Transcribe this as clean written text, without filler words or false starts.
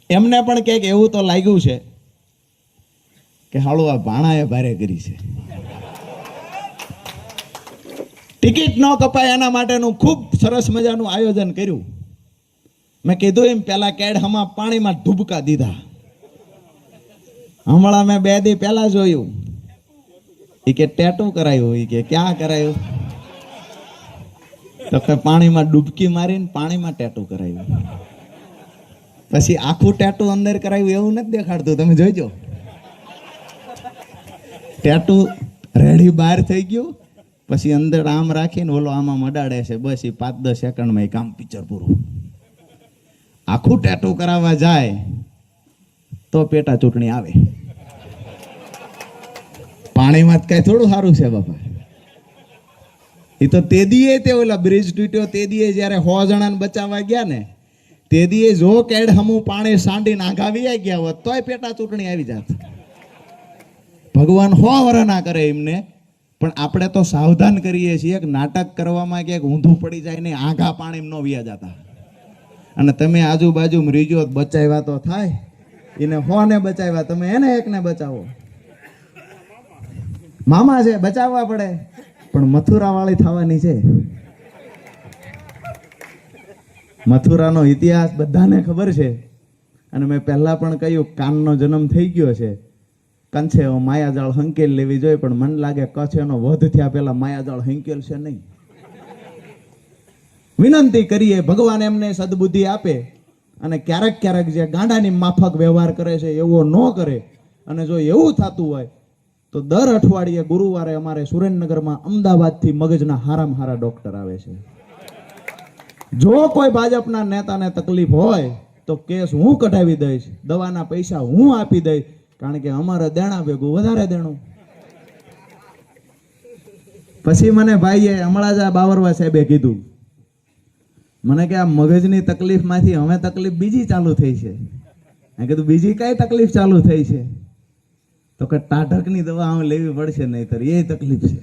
એમને પણ કંઈક એવું તો લાગ્યું છે કે હાળું આ ભાણાએ ભારે કરી છે. ટિકિટ ન કપાય એના માટેનું ખૂબ સરસ મજાનું આયોજન કર્યું. મેં કીધું એમ પેલા કેડહમાં પાણીમાં ડૂબકા દીધા. હમણાં મેં 2 દી પહેલા જોયું, એ કે ટેટુ કરાયું, એ કે ક્યાં કરાયું? તો કે પાણીમાં ડૂબકી મારીને પાણીમાં ટેટુ કરાયું. પછી આખું ટેટુ અંદર કરાયું એવું નથી દેખાડતું, તમે જોઈજો. ટેટુ રેડી બહાર થઈ ગયું, પછી અંદર આમ રાખીને ઓલો આમાં મડાડે છે, બસ એ 5-10 સેકન્ડમાં એ કામ પિક્ચર પૂરું. આખું ટેટુ કરાવવા જાય તો પેટા ચૂંટણી આવે. પાણીમાં કઈ થોડું સારું છે બાપા. એ તો તેદીએ તે ઓલા બ્રિજ તૂટ્યો તેદીએ જ્યારે 100 જણાને બચાવવા ગયા ને, તેદીએ જો કેડ હમું પાણી સાંડીને આઘાવી ગયા હોત તોય પેટા ચૂંટણી આવી જાત. ભગવાન 100 વર ના કરે એમને, પણ આપણે તો સાવધાન કરીએ છીએ કે નાટક કરવામાં ક્યાંક ઊંધું પડી જાય ને આઘા પાણી ન વ્યા જતા. અને તમે આજુબાજુ રીજો બચાવ્યા તો થાય, એને 100 ને બચાવ્યા, તમે એને 1 ને બચાવો. મામા છે બચાવવા પડે, પણ મથુરા વાળી થવાની છે. મથુરાનો ઇતિહાસ બધાને ખબર છે. અને મેં પહેલા પણ કહ્યું કાનનો જન્મ થઈ ગયો છે, કંછે માયાજાળ હંકેલ લેવી જોઈએ, પણ મને લાગે કચ્છ એનો વધ થયા પહેલા માયાજાળ હંકેલ છે નહીં. વિનંતી કરીએ ભગવાન એમને સદબુદ્ધિ આપે, અને ક્યારેક ક્યારેક જે ગાંડાની માફક વ્યવહાર કરે છે એવો ન કરે. અને જો એવું થતું હોય તો દર અઠવાડિયે ગુરુવારે અમારે સુરેન્દ્રનગરમાં અમદાવાદથી મગજના હારામાં હારા ડોક્ટર આવે છે. જો કોઈ ભાજપના નેતાને તકલીફ હોય તો કેસ હું કઢાવી દઈશ, દવાના પૈસા હું આપી દઈશ, કારણ કે અમારે દેણા ભેગું વધારે દેણું. પછી મને ભાઈએ હમણાં જ આ બાવરવા સાહેબે કીધું, મને કે આ મગજની તકલીફમાંથી હવે તકલીફ બીજી ચાલુ થઈ છે. મેં કીધું બીજી કઈ તકલીફ ચાલુ થઈ છે? તો કે ટાઢકની દવા હવે લેવી પડશે, નહીતર એ તકલીફ છે.